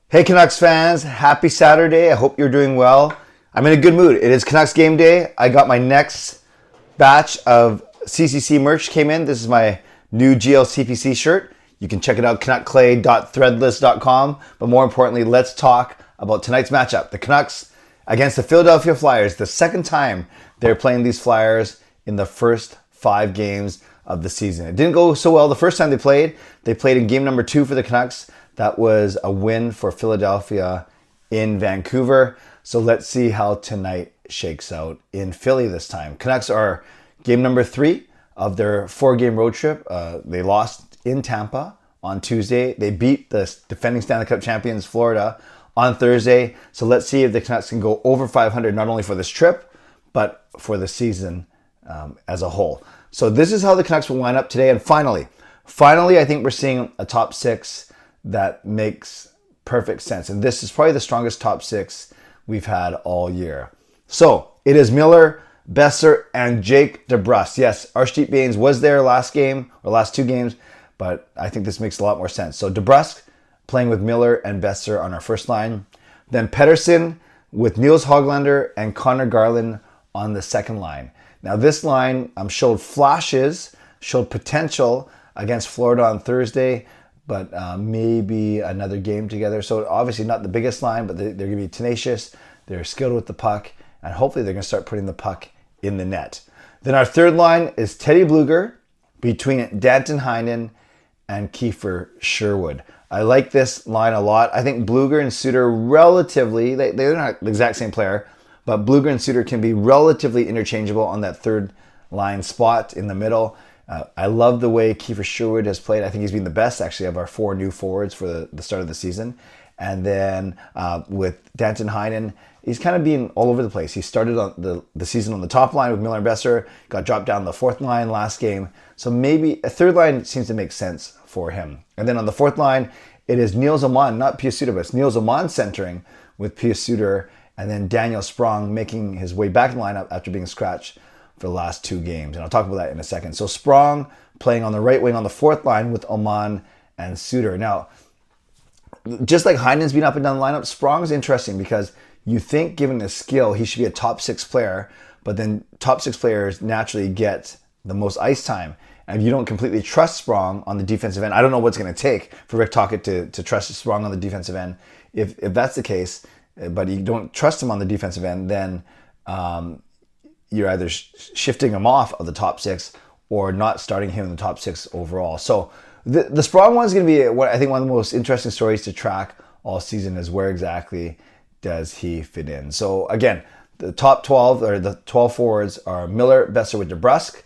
Hey Canucks fans, happy Saturday. I hope you're doing well. I'm in a good mood. It is Canucks game day. I got my next batch of CCC merch came in. This is my new GLCPC shirt. You can check it out, canuckclay.threadless.com. But more importantly, let's talk about tonight's matchup. The Canucks against the Philadelphia Flyers. The second time they're playing these Flyers in the first 5 games of the season. It didn't go so well the first time they played. They played in game number 2 for the Canucks. That was a win for Philadelphia in Vancouver. So let's see how tonight shakes out in Philly this time. Canucks are game number 3 of their 4-game road trip. They lost in Tampa on Tuesday. They beat the defending Stanley Cup champions Florida on Thursday. So let's see if the Canucks can go over 500, not only for this trip, but for the season as a whole. So this is how the Canucks will line up today. And finally, I think we're seeing a top 6 that makes perfect sense. And this is probably the strongest top 6 we've had all year. So it is Miller, Boeser, and Jake DeBrusk. Yes, Arshdeep Bains was there last game, or last 2 games, but I think this makes a lot more sense. So DeBrusk playing with Miller and Boeser on our first line. Then Pettersson with Niels Höglander and Connor Garland on the second line. Now this line showed flashes, showed potential against Florida on Thursday, but maybe another game together. So obviously not the biggest line, but they're going to be tenacious. They're skilled with the puck, and hopefully they're going to start putting the puck in the net. Then our third line is Teddy Bluger between Danton Heinen and Kiefer Sherwood. I like this line a lot. I think Bluger and Suter relatively, they're not the exact same player, but Bluger and Suter can be relatively interchangeable on that third line spot in the middle. I love the way Kiefer Sherwood has played. I think he's been the best, actually, of our 4 new forwards for the start of the season. And then with Danton Heinen, he's kind of been all over the place. He started on the season on the top line with Miller and Boeser, got dropped down the 4th line last game. So maybe a third line seems to make sense for him. And then on the 4th line, it is Niels Aman, not Pius Suter, but it's Niels Aman centering with Pius Suter, and then Daniel Sprong making his way back in the lineup after being scratched for the last 2 games. And I'll talk about that in a second. So Sprong playing on the right wing on the 4th line with Oman and Suter. Now, just like Heinen's been up and down the lineup, Sprong's interesting because you think given his skill, he should be a top 6 player, but then top 6 players naturally get the most ice time. And if you don't completely trust Sprong on the defensive end, I don't know what's going to take for Rick Tocchet to trust Sprong on the defensive end. If that's the case, but you don't trust him on the defensive end, then you're either shifting him off of the top 6 or not starting him in the top 6 overall. So the Sprong one is going to be what I think one of the most interesting stories to track all season is where exactly does he fit in. So again, the top 12 or the 12 forwards are Miller, Boeser with DeBrusk,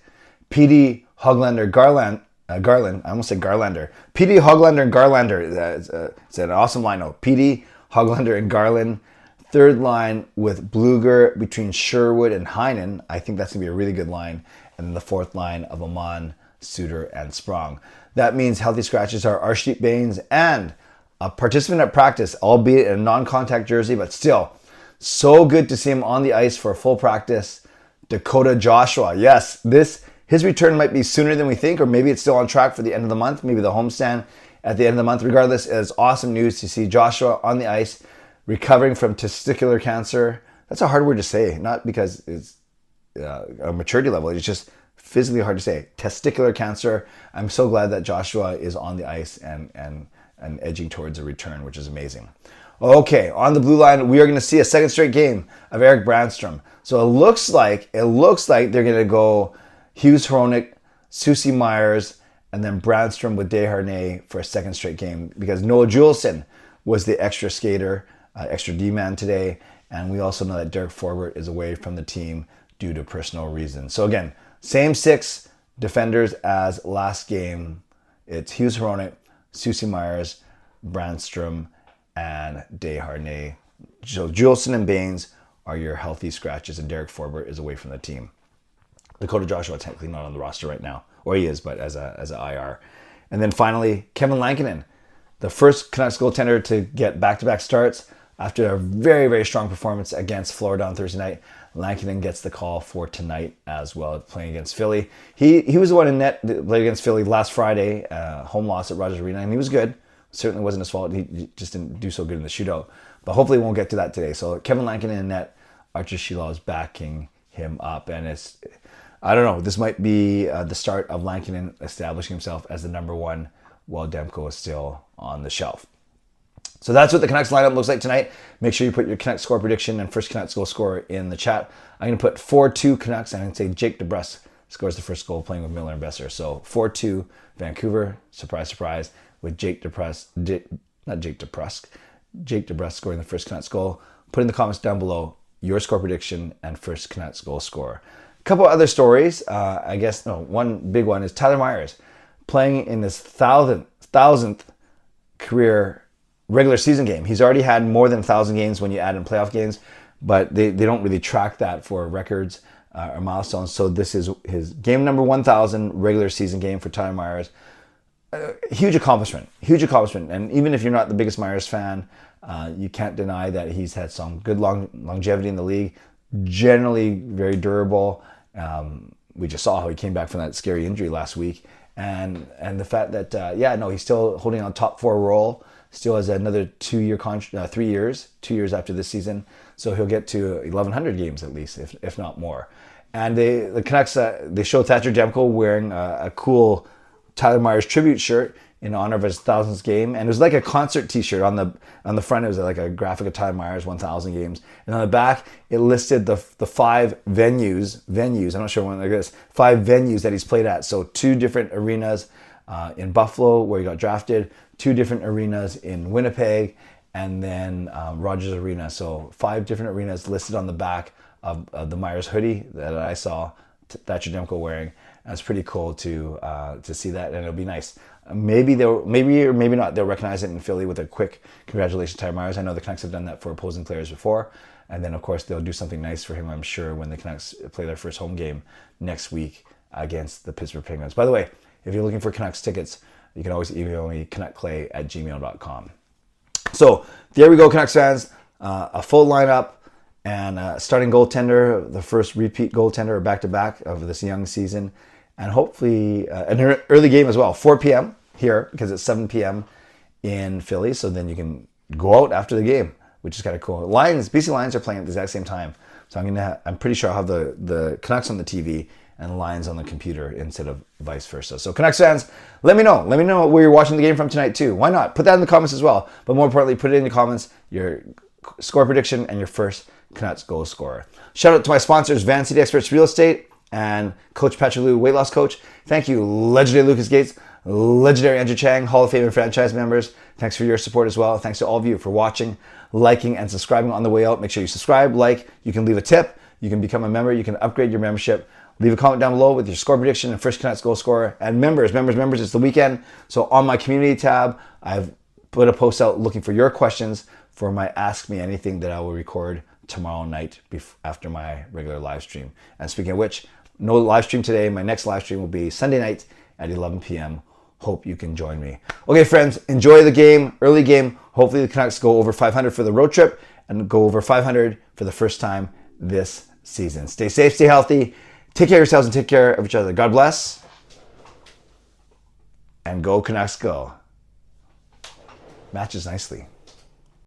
PD, Höglander, Garland. I almost said Garlander. PD, Höglander, and Garlander. It's an awesome lineup. PD, Höglander, and Garland. Third line with Bluger between Sherwood and Heinen. I think that's going to be a really good line. And then the 4th line of Aman, Suter, and Sprong. That means healthy scratches are Arshdeep Bains and a participant at practice, albeit in a non-contact jersey, but still so good to see him on the ice for a full practice. Dakota Joshua. Yes, his return might be sooner than we think, or maybe it's still on track for the end of the month, maybe the homestand at the end of the month. Regardless, it's awesome news to see Joshua on the ice recovering from testicular cancer. That's a hard word to say, not because it's a maturity level. It's just physically hard to say. Testicular cancer. I'm so glad that Joshua is on the ice and edging towards a return, which is amazing. Okay, on the blue line, we are going to see a second straight game of Erik Brannstrom. So it looks like they're going to go Hughes Hronek, Susie Myers, and then Brannstrom with Desharnais for a second straight game because Noah Juleson was the extra skater, extra D-man today. And we also know that Derek Forbort is away from the team due to personal reasons. So again, same 6 defenders as last game. It's Hughes Hronek, Susie Myers, Brannstrom, and Desharnais. So Juleson and Bains are your healthy scratches, and Derek Forbort is away from the team. Dakota Joshua technically not on the roster right now, or he is, but as a IR. And then finally, Kevin Lankinen, the first Canucks goaltender to get back-to-back starts after a very, very strong performance against Florida on Thursday night. Lankinen gets the call for tonight as well, playing against Philly. He was the one in net that played against Philly last Friday, home loss at Rogers Arena, and he was good. Certainly wasn't his fault. He just didn't do so good in the shootout. But hopefully we won't get to that today. So Kevin Lankinen in net, Archer Sheila is backing him up. And I don't know, this might be the start of Lankinen establishing himself as the number one while Demko is still on the shelf. So that's what the Canucks lineup looks like tonight. Make sure you put your Canucks score prediction and first Canucks goal scorer in the chat. I'm going to put 4-2 Canucks, and I'm going to say Jake DeBrusk scores the first goal playing with Miller and Besser. So 4-2 Vancouver, surprise, surprise, with Jake DeBrusk scoring the first Canucks goal. Put in the comments down below your score prediction and first Canucks goal scorer. A couple other stories. One big one is Tyler Myers playing in this thousandth career regular season game. He's already had more than 1,000 games when you add in playoff games, but they don't really track that for records or milestones. So this is his game number 1,000 regular season game for Tyler Myers. Huge accomplishment. And even if you're not the biggest Myers fan, you can't deny that he's had some good longevity in the league. Generally very durable. We just saw how he came back from that scary injury last week. And the fact that, he's still holding on top 4 role. Still has another 2 year contract, 3 years, 2 years after this season. So he'll get to 1,100 games at least, if not more. And the Canucks, they showed Thatcher Demko wearing a cool Tyler Myers tribute shirt in honor of his 1,000th game. And it was like a concert t-shirt. On the front, it was like a graphic of Tyler Myers 1,000 games. And on the back, it listed the 5 venues, I'm not sure when, 5 venues that he's played at. So 2 different arenas in Buffalo, where he got drafted, 2 different arenas in Winnipeg, and then Rogers Arena. So 5 different arenas listed on the back of the Myers hoodie that I saw Thatcher Demko wearing. And it's pretty cool to see that, and it'll be nice. Maybe or maybe not, they'll recognize it in Philly with a quick congratulations to Tyler Myers. I know the Canucks have done that for opposing players before. And then, of course, they'll do something nice for him, I'm sure, when the Canucks play their first home game next week against the Pittsburgh Penguins. By the way, if you're looking for Canucks tickets, you can always email me, canuckplay@gmail.com. So there we go, Canucks fans. A full lineup and starting goaltender, the first repeat goaltender back-to-back of this young season. And hopefully an early game as well, 4 p.m. here, because it's 7 p.m. in Philly. So then you can go out after the game, which is kind of cool. BC Lions are playing at the exact same time. So I'm pretty sure I'll have the Canucks on the TV and Lions on the computer instead of vice versa. So Canucks fans, let me know where you're watching the game from tonight too. Why not? Put that in the comments as well. But more importantly, put it in the comments, your score prediction and your first Canucks goal scorer. Shout out to my sponsors, Van City Experts Real Estate and Coach Patrick Liu, weight loss coach. Thank you, legendary Lucas Gates, legendary Andrew Chang, Hall of Fame and franchise members. Thanks for your support as well. Thanks to all of you for watching, liking, and subscribing on the way out. Make sure you subscribe, like. You can leave a tip. You can become a member. You can upgrade your membership. Leave a comment down below with your score prediction and first Canucks goal scorer. And members, it's the weekend. So on my community tab, I've put a post out looking for your questions for my Ask Me Anything that I will record tomorrow night after my regular live stream. And speaking of which, no live stream today. My next live stream will be Sunday night at 11 p.m. Hope you can join me. Okay, friends, enjoy the game, early game. Hopefully the Canucks go over 500 for the road trip and go over 500 for the first time this season. Stay safe, stay healthy. Take care of yourselves and take care of each other. God bless. And go Canucks go. Matches nicely.